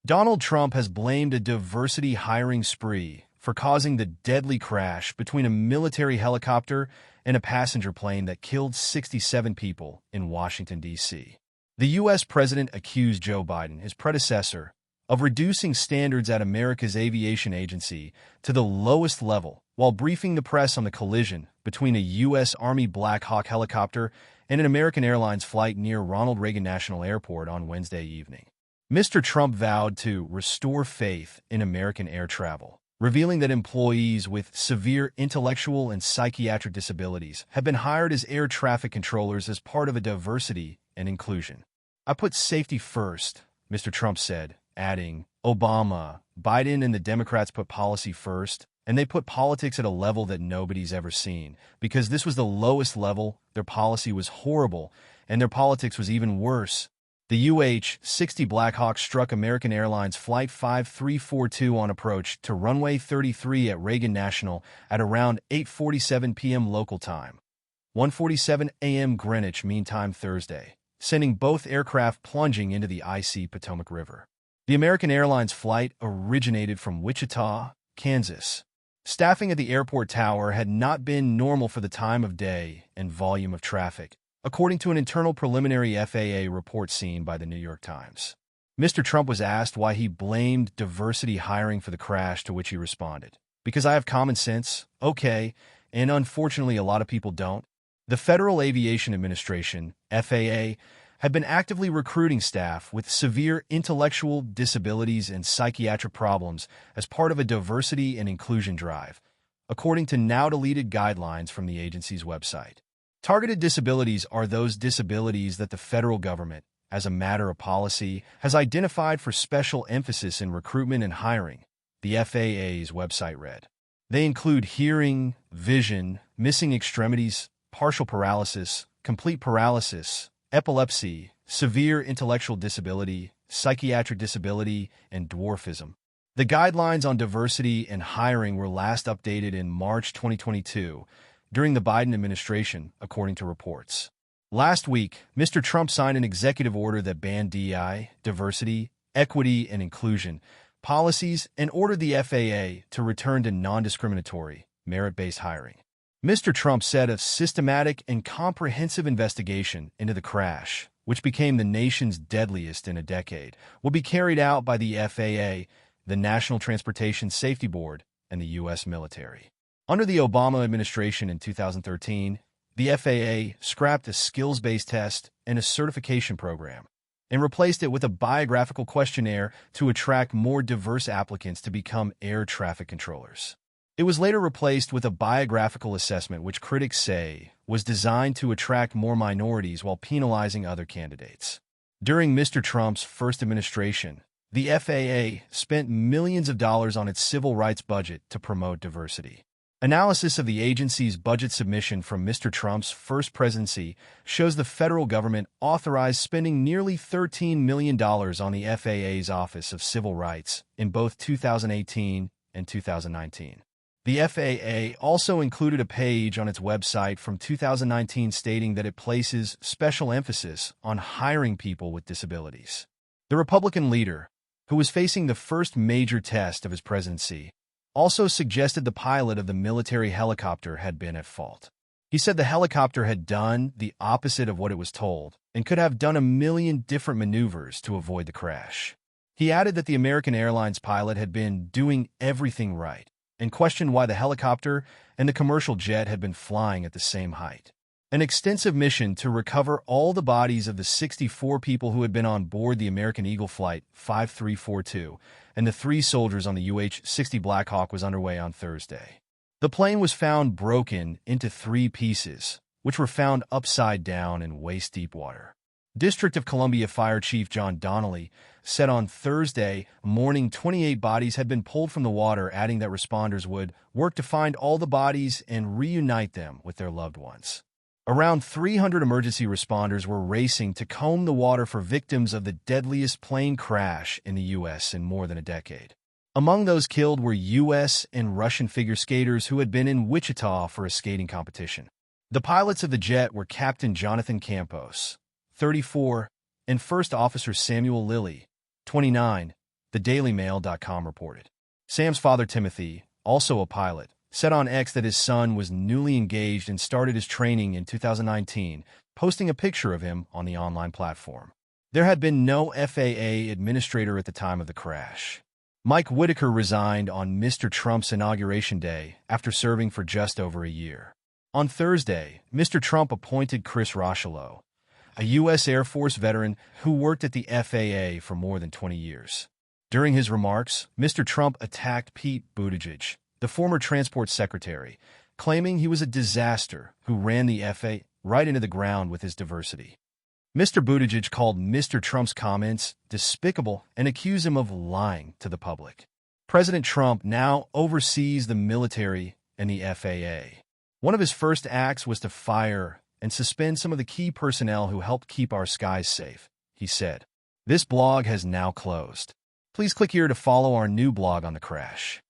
Donald Trump has blamed a diversity hiring spree for causing the deadly crash between a military helicopter and a passenger plane that killed 67 people in Washington, D.C. The U.S. president accused Joe Biden, his predecessor, of reducing standards at America's aviation agency to the lowest level while briefing the press on the collision between a U.S. Army Black Hawk helicopter and an American Airlines flight near Ronald Reagan National Airport on Wednesday evening. Mr. Trump vowed to restore faith in American air travel, revealing that employees with severe intellectual and psychiatric disabilities have been hired as air traffic controllers as part of a diversity and inclusion. "I put safety first," Mr. Trump said, adding, "Obama, Biden, and the Democrats put policy first, and they put politics at a level that nobody's ever seen. Because this was the lowest level, their policy was horrible, and their politics was even worse." The UH-60 Black Hawk struck American Airlines Flight 5342 on approach to runway 33 at Reagan National at around 8:47 p.m. local time, 1:47 a.m. Greenwich Mean Time Thursday, sending both aircraft plunging into the icy Potomac River. The American Airlines flight originated from Wichita, Kansas. Staffing at the airport tower had not been normal for the time of day and volume of traffic, according to an internal preliminary FAA report seen by the New York Times. Mr. Trump was asked why he blamed diversity hiring for the crash, to which he responded, "Because I have common sense, okay, and unfortunately a lot of people don't." The Federal Aviation Administration, FAA, had been actively recruiting staff with severe intellectual disabilities and psychiatric problems as part of a diversity and inclusion drive, according to now-deleted guidelines from the agency's website. Targeted disabilities are those disabilities that the federal government, as a matter of policy, has identified for special emphasis in recruitment and hiring, the FAA's website read. They include hearing, vision, missing extremities, partial paralysis, complete paralysis, epilepsy, severe intellectual disability, psychiatric disability, and dwarfism. The guidelines on diversity and hiring were last updated in March 2022, during the Biden administration, according to reports. Last week, Mr. Trump signed an executive order that banned DEI, diversity, equity, and inclusion policies and ordered the FAA to return to non-discriminatory, merit-based hiring. Mr. Trump said a systematic and comprehensive investigation into the crash, which became the nation's deadliest in a decade, will be carried out by the FAA, the National Transportation Safety Board, and the U.S. military. Under the Obama administration in 2013, the FAA scrapped a skills-based test and a certification program and replaced it with a biographical questionnaire to attract more diverse applicants to become air traffic controllers. It was later replaced with a biographical assessment, which critics say was designed to attract more minorities while penalizing other candidates. During Mr. Trump's first administration, the FAA spent millions of dollars on its civil rights budget to promote diversity. Analysis of the agency's budget submission from Mr. Trump's first presidency shows the federal government authorized spending nearly $13 million on the FAA's Office of Civil Rights in both 2018 and 2019. The FAA also included a page on its website from 2019 stating that it places special emphasis on hiring people with disabilities. The Republican leader, who was facing the first major test of his presidency, also suggested the pilot of the military helicopter had been at fault. He said the helicopter had done the opposite of what it was told and could have done a million different maneuvers to avoid the crash. He added that the American Airlines pilot had been doing everything right and questioned why the helicopter and the commercial jet had been flying at the same height. An extensive mission to recover all the bodies of the 64 people who had been on board the American Eagle Flight 5342 and the 3 soldiers on the UH-60 Black Hawk was underway on Thursday. The plane was found broken into 3 pieces, which were found upside down in waist-deep water. District of Columbia Fire Chief John Donnelly said on Thursday morning 28 bodies had been pulled from the water, adding that responders would work to find all the bodies and reunite them with their loved ones. Around 300 emergency responders were racing to comb the water for victims of the deadliest plane crash in the U.S. in more than a decade. Among those killed were U.S. and Russian figure skaters who had been in Wichita for a skating competition. The pilots of the jet were Captain Jonathan Campos, 34, and First Officer Samuel Lilly, 29, thedailymail.com reported. Sam's father, Timothy, also a pilot, said on X that his son was newly engaged and started his training in 2019, posting a picture of him on the online platform. There had been no FAA administrator at the time of the crash. Mike Whitaker resigned on Mr. Trump's inauguration day after serving for just over a year. On Thursday, Mr. Trump appointed Chris Rocheleau, a U.S. Air Force veteran who worked at the FAA for more than 20 years. During his remarks, Mr. Trump attacked Pete Buttigieg, the former transport secretary, claiming he was a disaster who ran the FAA right into the ground with his diversity. Mr. Buttigieg called Mr. Trump's comments despicable and accused him of lying to the public. President Trump now oversees the military and the FAA. One of his first acts was to fire and suspend some of the key personnel who helped keep our skies safe, he said. This blog has now closed. Please click here to follow our new blog on the crash.